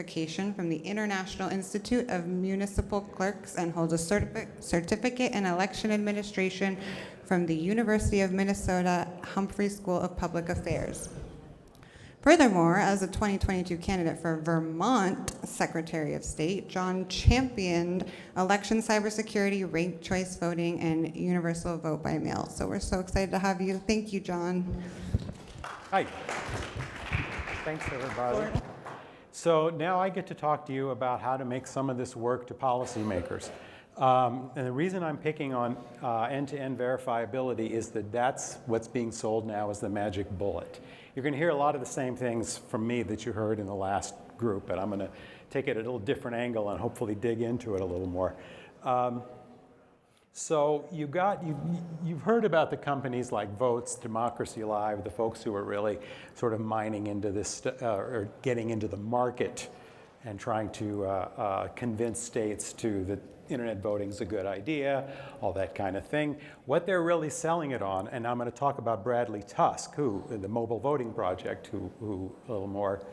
certification from the International Institute of Municipal Clerks and holds a certificate in election administration from the University of Minnesota Humphrey School of Public Affairs. Furthermore, as a 2022 candidate for Vermont Secretary of State, John championed election cybersecurity, ranked choice voting, and universal vote by mail. So we're so excited to have you. Thank you, John. Hi. Thanks, everybody. So now I get to talk to you about how to make some of this work to policymakers. And the reason I'm picking on end-to-end verifiability is that that's what's being sold now as the magic bullet. You're going to hear a lot of the same things from me that you heard in the last group, but I'm going to take it at a little different angle and hopefully dig into it a little more. So you've heard about the companies like Votes, Democracy Live, the folks who are really sort of mining into this, or getting into the market and trying to convince states that internet voting is a good idea, all that kind of thing. What they're really selling it on, and I'm going to talk about Bradley Tusk, the Mobile Voting Project, who a little more,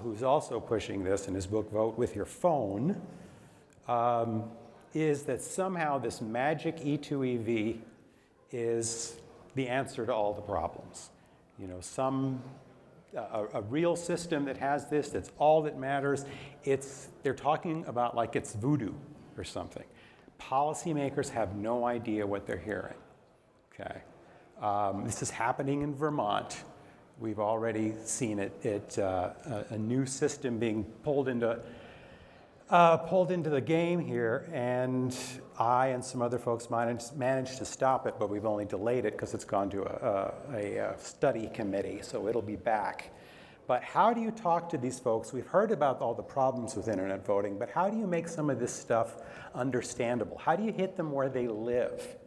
who's also pushing this in his book, Vote with Your Phone, is that somehow this magic E2EV is the answer to all the problems. You know, a real system that has this, that's all that matters. They're talking about like it's voodoo or something. Policymakers have no idea what they're hearing, okay? This is happening in Vermont. We've already seen it, a new system being pulled into the game here, and I and some other folks managed to stop it, but we've only delayed it because it's gone to a study committee, so it'll be back. But how do you talk to these folks? We've heard about all the problems with internet voting, but how do you make some of this stuff understandable? How do you hit them where they live?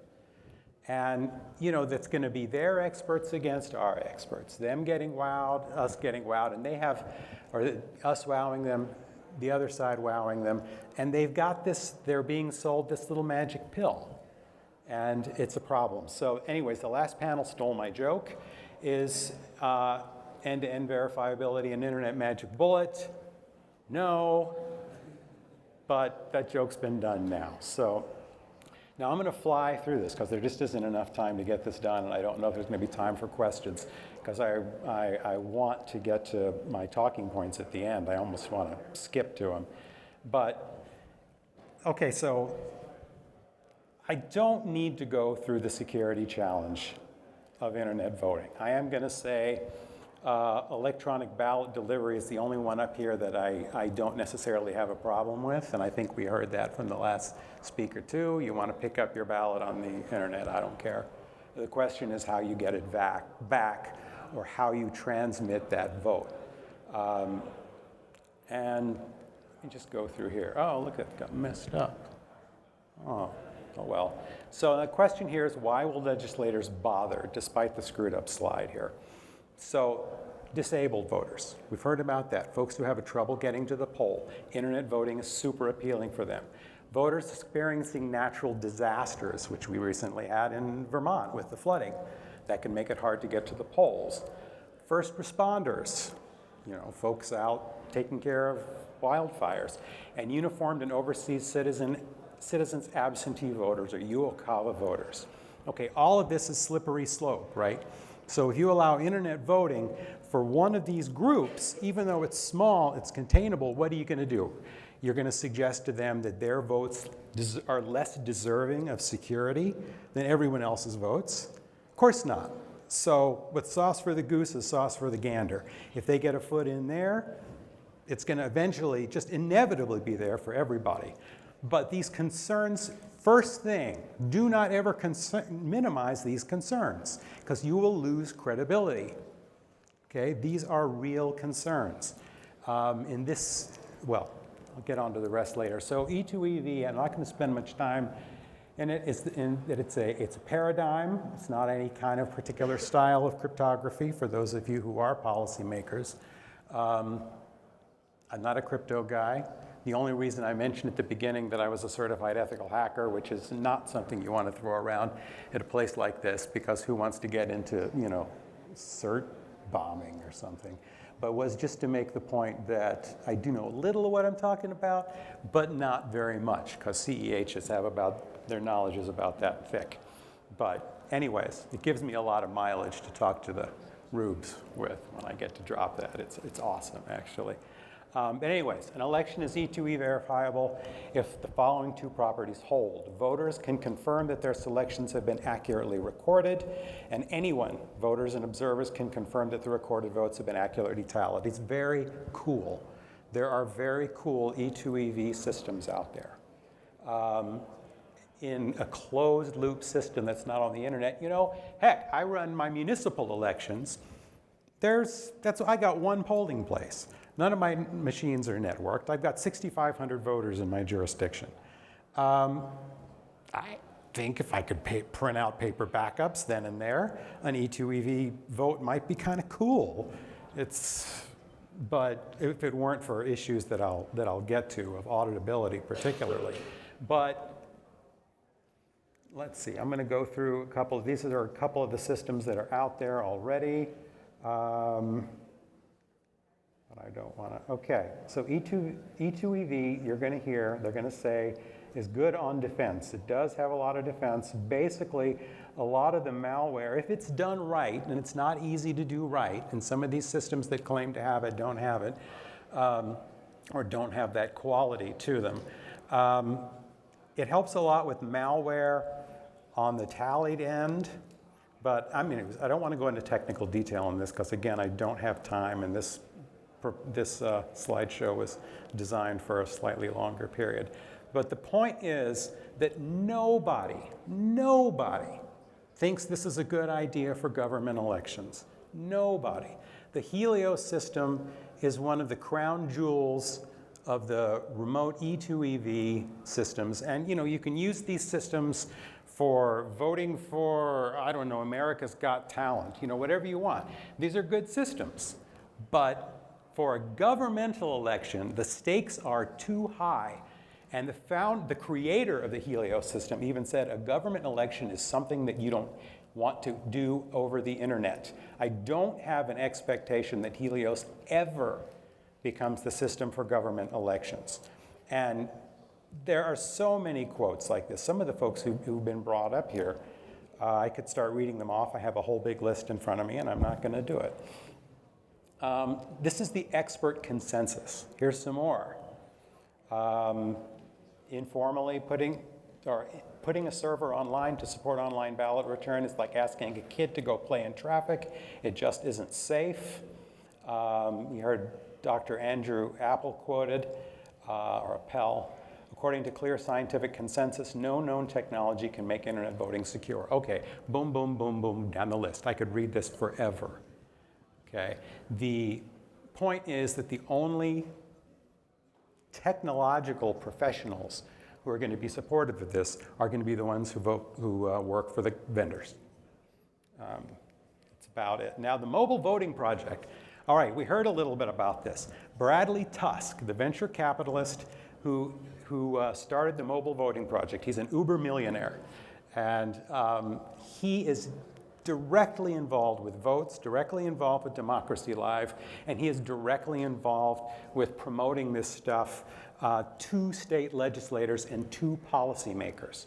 And you know, that's going to be their experts against our experts, them getting wowed, us getting wowed, and or us wowing them, the other side wowing them, and they've got this, they're being sold this little magic pill, and it's a problem. So anyways, the last panel stole my joke, is end-to-end verifiability and internet magic bullet? No, but that joke's been done now. So now I'm going to fly through this because there just isn't enough time to get this done, and I don't know if there's going to be time for questions because I want to get to my talking points at the end. I almost want to skip to them. But, okay, so I don't need to go through the security challenge of internet voting. I am going to say electronic ballot delivery is the only one up here that I don't necessarily have a problem with, and I think we heard that from the last speaker too. You want to pick up your ballot on the internet, I don't care. The question is how you get it back or how you transmit that vote. And let me just go through here. Oh, look, it got messed up. Oh well. So the question here is, why will legislators bother despite the screwed up slide here? So disabled voters, we've heard about that. Folks who have trouble getting to the poll, internet voting is super appealing for them. Voters experiencing natural disasters, which we recently had in Vermont with the flooding, that can make it hard to get to the polls. First responders, you know, folks out taking care of wildfires, and uniformed and overseas citizens absentee voters, or UOCAVA voters. Okay, all of this is slippery slope, right? So if you allow internet voting for one of these groups, even though it's small, it's containable, what are you going to do? You're going to suggest to them that their votes are less deserving of security than everyone else's votes? Of course not. So what's sauce for the goose is sauce for the gander. If they get a foot in there, it's going to eventually just inevitably be there for everybody. But these concerns, first thing, do not ever minimize these concerns, because you will lose credibility. Okay, these are real concerns. In this, well, I'll get onto the rest later. So E2EV, I'm not going to spend much time in it. It's a paradigm. It's not any kind of particular style of cryptography for those of you who are policymakers. I'm not a crypto guy. The only reason I mentioned at the beginning that I was a certified ethical hacker, which is not something you want to throw around at a place like this, because who wants to get into, you know, cert bombing or something. but was just to make the point that I do know a little of what I'm talking about, but not very much, because CEHs have about, their knowledge is about that thick. But anyways, it gives me a lot of mileage to talk to the rubes with when I get to drop that. It's awesome, actually. But anyways, an election is E2E verifiable if the following two properties hold. Voters can confirm that their selections have been accurately recorded, and anyone, voters and observers, can confirm that the recorded votes have been accurately tallied. It's very cool. There are very cool E2EV systems out there. In a closed loop system that's not on the internet, you know, heck, I run my municipal elections. I got one polling place. None of my machines are networked. I've got 6,500 voters in my jurisdiction. I think if I could print out paper backups then and there, an E2EV vote might be kind of cool. But if it weren't for issues that I'll get to, of auditability particularly. But let's see, I'm going to go through a couple of these. Are a couple of the systems that are out there already. But I don't want to, okay. So E2EV, you're going to hear, they're going to say, is good on defense. It does have a lot of defense. Basically, a lot of the malware, if it's done right, and it's not easy to do right, and some of these systems that claim to have it don't have it, or don't have that quality to them. It helps a lot with malware on the tallied end, but I mean, I don't want to go into technical detail on this because, again, I don't have time, and this slideshow was designed for a slightly longer period. But the point is that nobody thinks this is a good idea for government elections. Nobody. The Helios system is one of the crown jewels of the remote E2EV systems. And you know, you can use these systems for voting for, I don't know, America's Got Talent, you know, whatever you want. These are good systems. But for a governmental election, the stakes are too high. And the creator of the Helios system even said a government election is something that you don't want to do over the internet. I don't have an expectation that Helios ever becomes the system for government elections. And there are so many quotes like this. Some of the folks who've been brought up here, I could start reading them off. I have a whole big list in front of me, and I'm not going to do it. This is the expert consensus. Here's some more. Informally putting a server online to support online ballot return is like asking a kid to go play in traffic. It just isn't safe. You heard Dr. Andrew Apple quoted, or Appel. According to clear scientific consensus, no known technology can make internet voting secure. Okay, boom, boom, boom, boom, down the list. I could read this forever. Okay. The point is that the only technological professionals who are going to be supportive of this are going to be the ones who work for the vendors. That's about it. Now, the mobile voting project. All right, we heard a little bit about this. Bradley Tusk, the venture capitalist who started the mobile voting project, he's an Uber millionaire, and he is directly involved with votes, directly involved with Democracy Live, and he is directly involved with promoting this stuff to state legislators and to policymakers.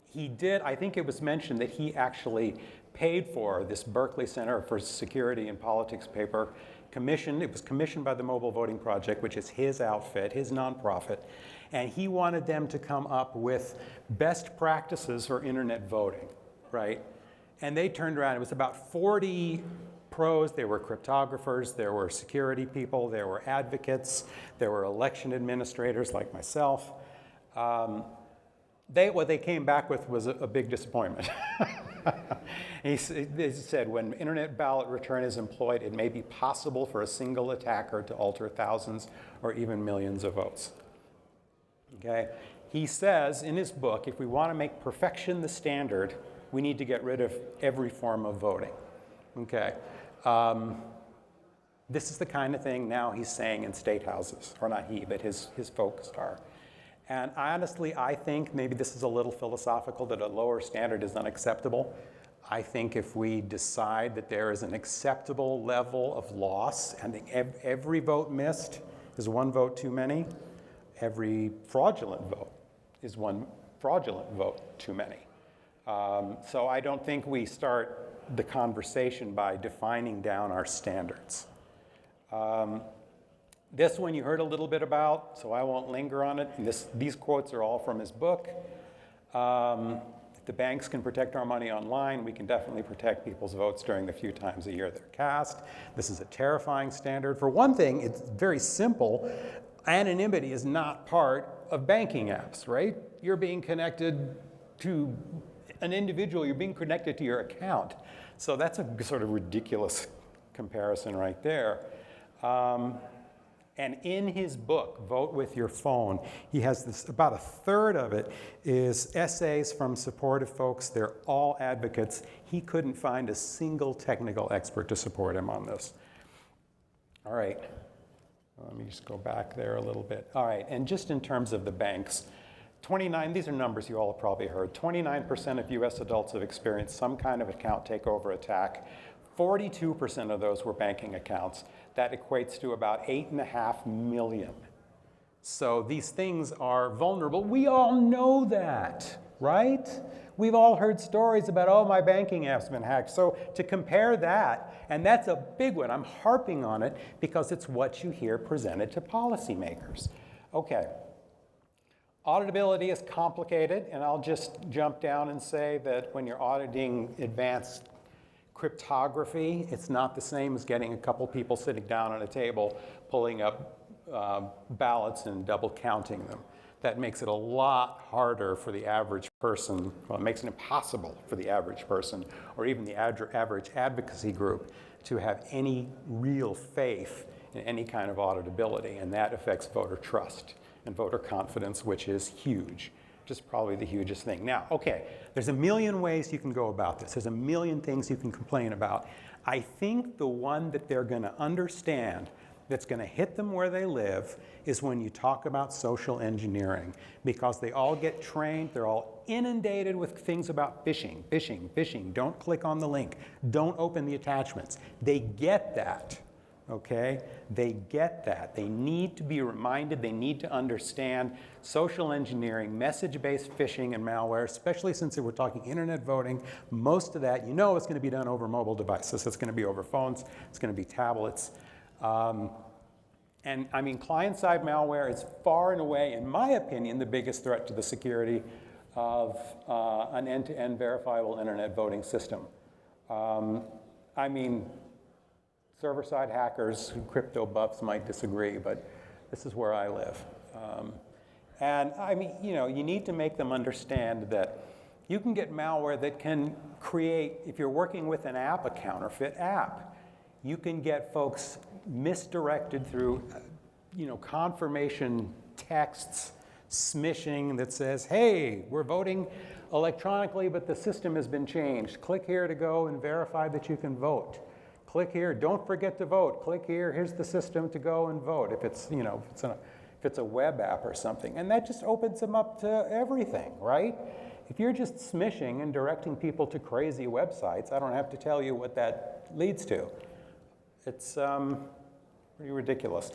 He did, I think it was mentioned that he actually paid for this Berkeley Center for Security and Politics paper, it was commissioned by the Mobile Voting Project, which is his outfit, his nonprofit, and he wanted them to come up with best practices for internet voting, right? And they turned around, it was about 40 pros. There were cryptographers, there were security people, there were advocates, there were election administrators like myself. What they came back with was a big disappointment. He said, when internet ballot return is employed, it may be possible for a single attacker to alter thousands or even millions of votes. Okay? He says in his book, if we want to make perfection the standard, we need to get rid of every form of voting. Okay? This is the kind of thing now he's saying in state houses, or not he, but his folks are. And honestly, I think maybe this is a little philosophical that a lower standard is unacceptable. I think if we decide that there is an acceptable level of loss, and every vote missed is one vote too many, every fraudulent vote is one fraudulent vote too many. So I don't think we start the conversation by defining down our standards. This one you heard a little bit about, so I won't linger on it. And these quotes are all from his book. If the banks can protect our money online, we can definitely protect people's votes during the few times a year they're cast. This is a terrifying standard. For one thing, it's very simple. Anonymity is not part of banking apps, right? You're being connected to an individual, you're being connected to your account. So that's a sort of ridiculous comparison right there. And in his book, Vote with Your Phone, he has this, about a third of it is essays from supportive folks. They're all advocates. He couldn't find a single technical expert to support him on this. All right, let me just go back there a little bit. All right, and just in terms of the banks, 29, these are numbers you all have probably heard, 29% of US adults have experienced some kind of account takeover attack. 42% of those were banking accounts. That equates to about 8.5 million. So these things are vulnerable. We all know that, right? We've all heard stories about, oh, my banking app's been hacked. So to compare that, and that's a big one, I'm harping on it because it's what you hear presented to policymakers. Okay. Auditability is complicated, and I'll just jump down and say that when you're auditing advanced cryptography, it's not the same as getting a couple people sitting down on a table, pulling up ballots and double counting them. That makes it a lot harder for the average person, well, it makes it impossible for the average person, or even the average advocacy group, to have any real faith in any kind of auditability, and that affects voter trust and voter confidence, which is huge. Just probably the hugest thing. Now, okay, there's a million ways you can go about this. There's a million things you can complain about. I think the one that they're going to understand that's going to hit them where they live is when you talk about social engineering, because they all get trained, they're all inundated with things about phishing, phishing, phishing. Don't click on the link. Don't open the attachments. They get that. Okay? They get that. They need to be reminded, they need to understand social engineering, message-based phishing and malware, especially since we're talking internet voting. Most of that, you know, it's going to be done over mobile devices. It's going to be over phones. It's going to be tablets. And I mean, client-side malware is far and away, in my opinion, the biggest threat to the security of an end-to-end verifiable internet voting system. I mean, server-side hackers, crypto buffs might disagree, but this is where I live. And I mean, you know, you need to make them understand that you can get malware that can create, if you're working with an app, a counterfeit app. You can get folks misdirected through, you know, confirmation texts, smishing that says, hey, we're voting electronically, but the system has been changed. Click here to go and verify that you can vote. Click here, don't forget to vote. Click here, here's the system to go and vote if it's, you know, if it's a web app or something. And that just opens them up to everything, right? If you're just smishing and directing people to crazy websites, I don't have to tell you what that leads to. It's pretty ridiculous.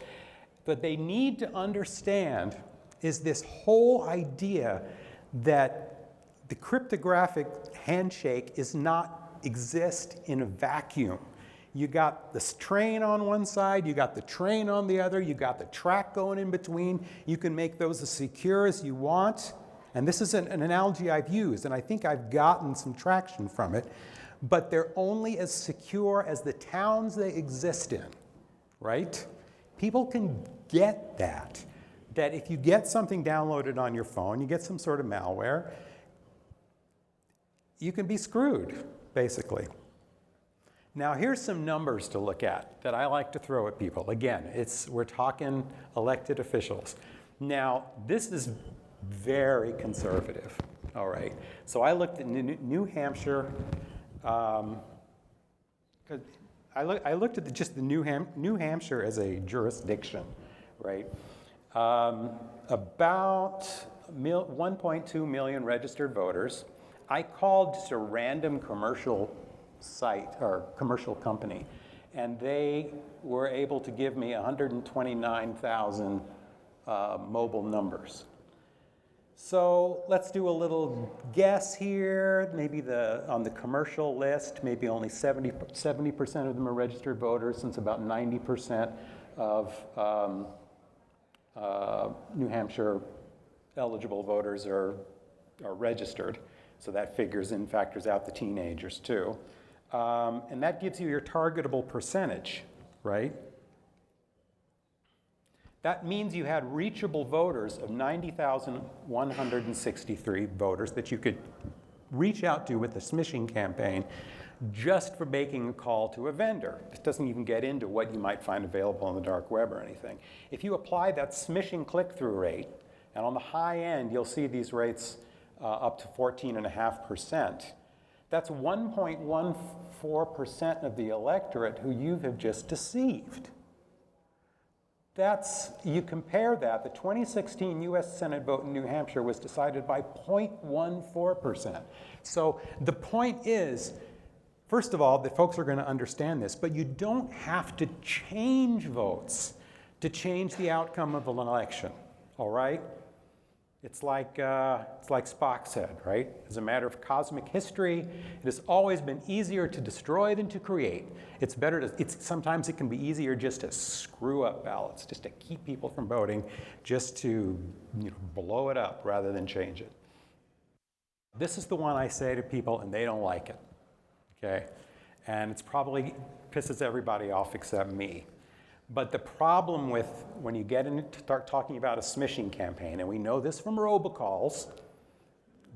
But they need to understand is this whole idea that the cryptographic handshake is not exist in a vacuum. You got this train on one side, you got the train on the other, you got the track going in between. You can make those as secure as you want. And this is an analogy I've used, and I think I've gotten some traction from it. But they're only as secure as the towns they exist in, right? People can get that if you get something downloaded on your phone, you get some sort of malware, you can be screwed, basically. Now, here's some numbers to look at that I like to throw at people. Again, we're talking elected officials. Now, this is very conservative, all right? So I looked at New Hampshire. I looked at just the New Hampshire as a jurisdiction, right? About 1.2 million registered voters. I called just a random commercial site or commercial company, and they were able to give me 129,000 mobile numbers. So let's do a little guess here. Maybe on the commercial list, maybe only 70% of them are registered voters, since about 90% of New Hampshire eligible voters are registered. So that factors out the teenagers too. And that gives you your targetable percentage, right? That means you had reachable voters of 90,163 voters that you could reach out to with the smishing campaign just for making a call to a vendor. This doesn't even get into what you might find available on the dark web or anything. If you apply that smishing click-through rate, and on the high end, you'll see these rates up to 14.5%. That's 1.14% of the electorate who you have just deceived. You compare that, the 2016 US Senate vote in New Hampshire was decided by 0.14%. So the point is, first of all, the folks are going to understand this, but you don't have to change votes to change the outcome of an election, all right? It's like Spock said, right? As a matter of cosmic history, it has always been easier to destroy than to create. Sometimes it can be easier just to screw up ballots, just to keep people from voting, just to blow it up rather than change it. This is the one I say to people and they don't like it, okay? And it's probably pisses everybody off except me. But the problem with when you get into start talking about a smishing campaign, and we know this from robocalls,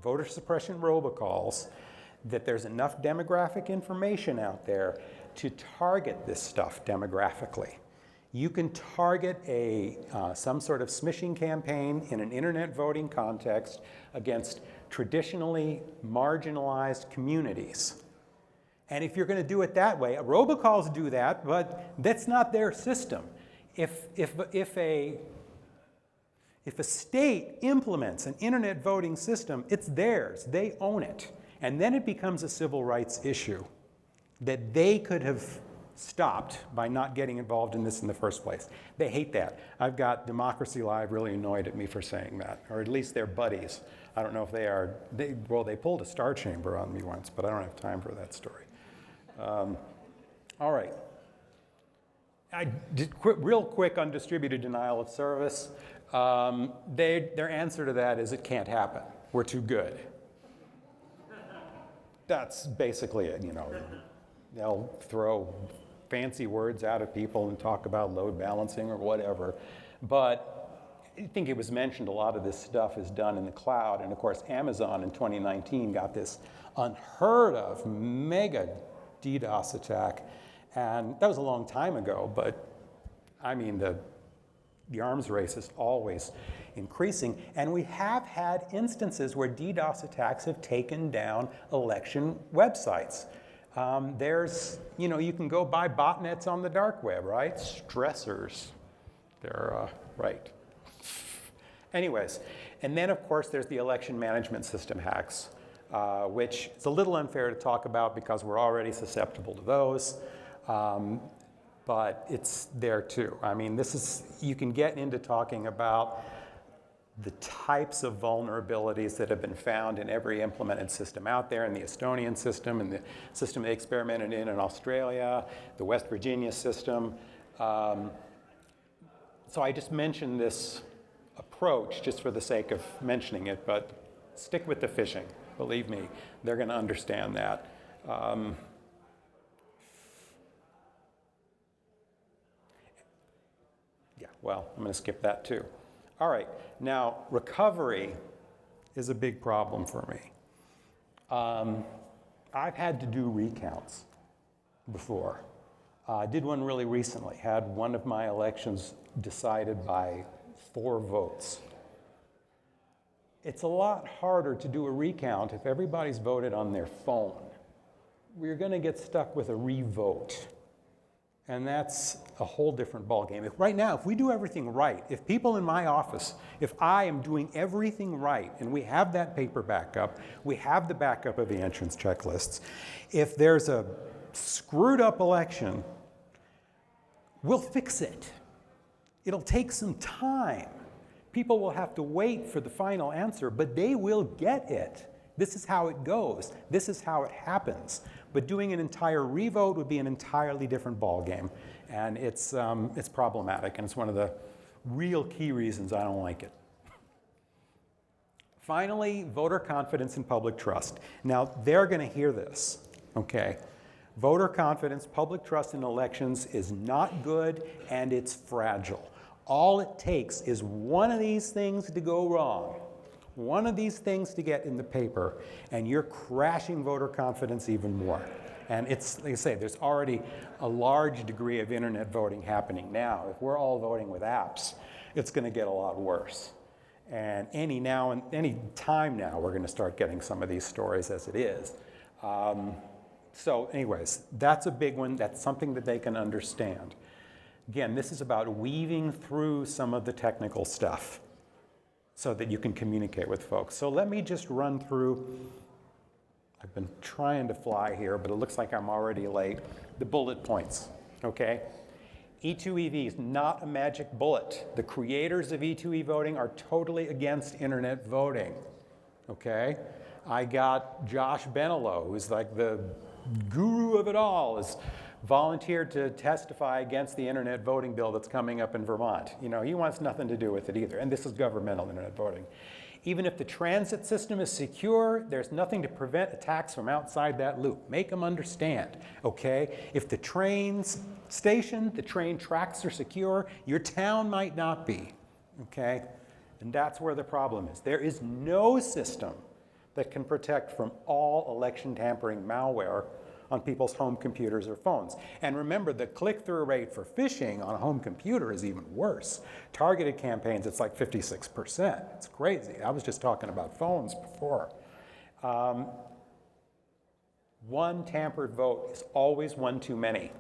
voter suppression robocalls, that there's enough demographic information out there to target this stuff demographically. You can target some sort of smishing campaign in an internet voting context against traditionally marginalized communities. And if you're going to do it that way, robocalls do that, but that's not their system. If a state implements an internet voting system, it's theirs. They own it. And then it becomes a civil rights issue that they could have stopped by not getting involved in this in the first place. They hate that. I've got Democracy Live really annoyed at me for saying that, or at least their buddies. I don't know if they are. They pulled a Star Chamber on me once, but I don't have time for that story. All right. I did real quick on distributed denial of service. Their answer to that is it can't happen. We're too good. That's basically it. They'll throw fancy words out at people and talk about load balancing or whatever. But I think it was mentioned a lot of this stuff is done in the cloud. And of course, Amazon in 2019 got this unheard of mega DDoS attack, and that was a long time ago, but I mean the arms race is always increasing, and we have had instances where DDoS attacks have taken down election websites. You can go buy botnets on the dark web, right? Stressors, they're right. Anyways, and then of course there's the election management system hacks. Which is a little unfair to talk about because we're already susceptible to those, but it's there too. I mean, you can get into talking about the types of vulnerabilities that have been found in every implemented system out there, in the Estonian system, and the system they experimented in Australia, the West Virginia system. So I just mentioned this approach just for the sake of mentioning it, but stick with the phishing. Believe me, they're going to understand that. Yeah, well, I'm going to skip that too. All right, now recovery is a big problem for me. I've had to do recounts before. I did one really recently, had one of my elections decided by 4 votes. It's a lot harder to do a recount if everybody's voted on their phone. We're going to get stuck with a revote. And that's a whole different ballgame. Right now, if we do everything right, if people in my office, if I am doing everything right, and we have that paper backup, we have the backup of the entrance checklists, if there's a screwed up election, we'll fix it. It'll take some time. People will have to wait for the final answer, but they will get it. This is how it goes. This is how it happens. But doing an entire revote would be an entirely different ballgame. And it's problematic, and it's one of the real key reasons I don't like it. Finally, voter confidence and public trust. Now, they're going to hear this, okay? Voter confidence, public trust in elections is not good, and it's fragile. All it takes is one of these things to go wrong, one of these things to get in the paper, and you're crashing voter confidence even more. And it's, like I say, there's already a large degree of internet voting happening now. If we're all voting with apps, it's going to get a lot worse. And any time now, we're going to start getting some of these stories as it is. So anyways, that's a big one. That's something that they can understand. Again, this is about weaving through some of the technical stuff so that you can communicate with folks. So let me just run through, I've been trying to fly here, but it looks like I'm already late, the bullet points, okay? E2EV is not a magic bullet. The creators of E2E voting are totally against internet voting, okay? I got Josh Benelow, who's like the guru of it all, is volunteered to testify against the internet voting bill that's coming up in Vermont. You know, he wants nothing to do with it either, and this is governmental internet voting. Even if the transit system is secure, there's nothing to prevent attacks from outside that loop. Make them understand, okay? If the train station, the train tracks are secure, your town might not be, okay? And that's where the problem is. There is no system that can protect from all election tampering malware on people's home computers or phones. And remember, the click-through rate for phishing on a home computer is even worse. Targeted campaigns, it's like 56%. It's crazy. I was just talking about phones before. One tampered vote is always one too many.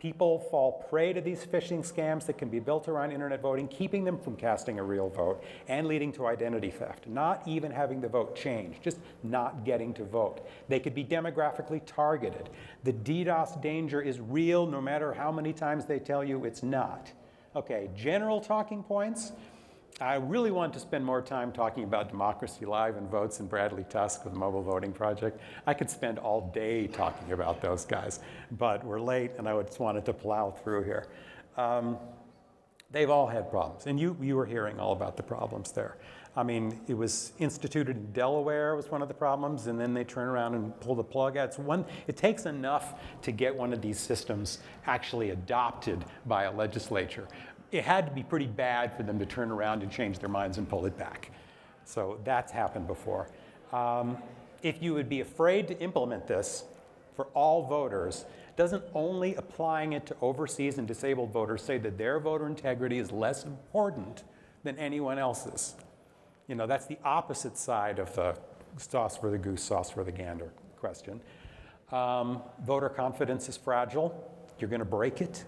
People fall prey to these phishing scams that can be built around internet voting, keeping them from casting a real vote and leading to identity theft. Not even having the vote change, just not getting to vote. They could be demographically targeted. The DDoS danger is real no matter how many times they tell you it's not. Okay, general talking points. I really want to spend more time talking about Democracy Live and votes and Bradley Tusk with the Mobile Voting Project. I could spend all day talking about those guys, but we're late and I just wanted to plow through here. They've all had problems, and you were hearing all about the problems there. I mean, it was instituted in Delaware was one of the problems, and then they turn around and pull the plug out. It takes enough to get one of these systems actually adopted by a legislature. It had to be pretty bad for them to turn around and change their minds and pull it back. So that's happened before. If you would be afraid to implement this for all voters, doesn't only applying it to overseas and disabled voters say that their voter integrity is less important than anyone else's? You know, that's the opposite side of the sauce for the goose, sauce for the gander question. Voter confidence is fragile. You're going to break it.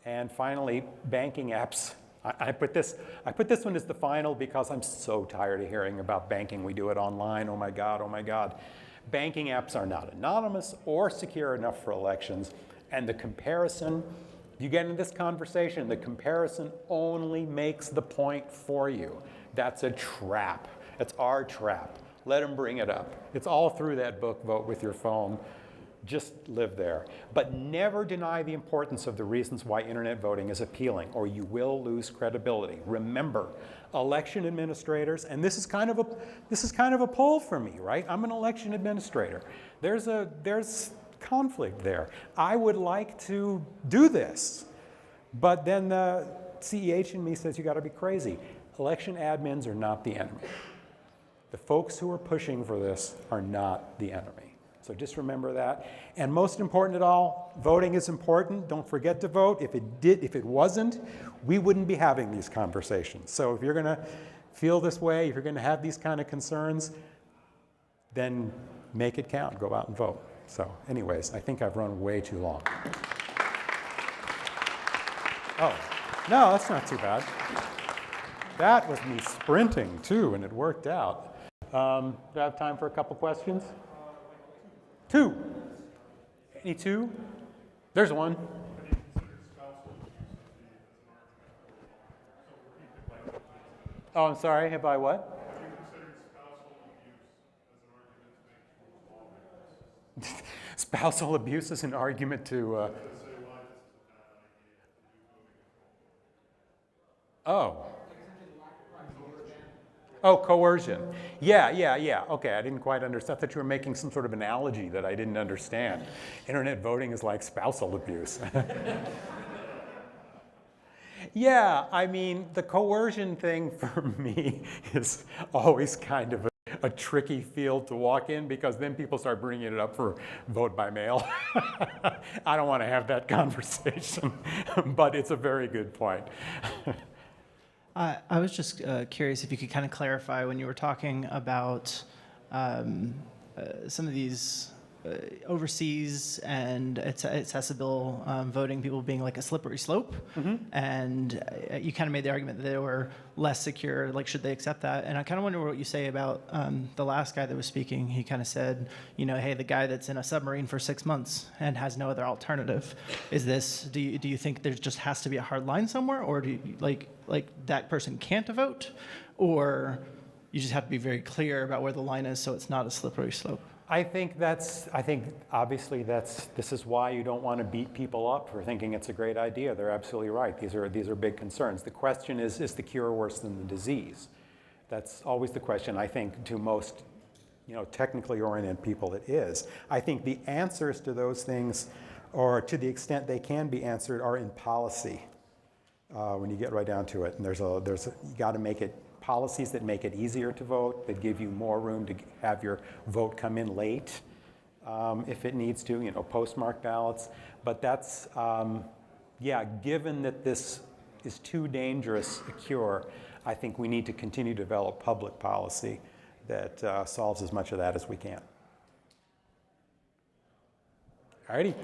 And finally, banking apps. I put this one as the final because I'm so tired of hearing about banking. We do it online. Oh my God, oh my God. Banking apps are not anonymous or secure enough for elections. And the comparison, you get into this conversation, the comparison only makes the point for you. That's a trap. It's our trap. Let them bring it up. It's all through that book, Vote with Your Phone. Just live there. But never deny the importance of the reasons why internet voting is appealing, or you will lose credibility. Remember, election administrators, and this is kind of a poll for me, right? I'm an election administrator. There's conflict there. I would like to do this, but then the CEH in me says you got to be crazy. Election admins are not the enemy. The folks who are pushing for this are not the enemy. So just remember that. And most important of all, voting is important. Don't forget to vote. If it wasn't, we wouldn't be having these conversations. So if you're going to feel this way, if you're going to have these kind of concerns, then make it count. Go out and vote. So anyways, I think I've run way too long. Oh, no, that's not too bad. That was me sprinting too, and it worked out. Do I have time for a couple questions? Two. Any two? There's one. Oh, I'm sorry, have I what? Spousal abuse is an argument to, oh. Oh, coercion. Yeah. Okay, I didn't quite understand. I thought you were making some sort of analogy that I didn't understand. Internet voting is like spousal abuse. Yeah, I mean, the coercion thing for me is always kind of a tricky field to walk in, because then people start bringing it up for vote by mail. I don't want to have that conversation, but it's a very good point. I was just curious if you could kind of clarify when you were talking about some of these overseas and accessible voting, people being like a slippery slope. Mm-hmm. And you kind of made the argument that they were less secure, like should they accept that? And I kind of wonder what you say about the last guy that was speaking. He kind of said, you know, hey, the guy that's in a submarine for 6 months and has no other alternative. Is this, do you think there just has to be a hard line somewhere, or do you, like that person can't vote, or you just have to be very clear about where the line is so it's not a slippery slope? I think obviously this is why you don't want to beat people up for thinking it's a great idea. They're absolutely right. These are big concerns. The question is the cure worse than the disease? That's always the question. I think to most, technically oriented people it is. I think the answers to those things, or to the extent they can be answered, are in policy. When you get right down to it, and you got to make it policies that make it easier to vote, that give you more room to have your vote come in late if it needs to, postmark ballots. But that's, given that this is too dangerous a cure, I think we need to continue to develop public policy that solves as much of that as we can. All righty.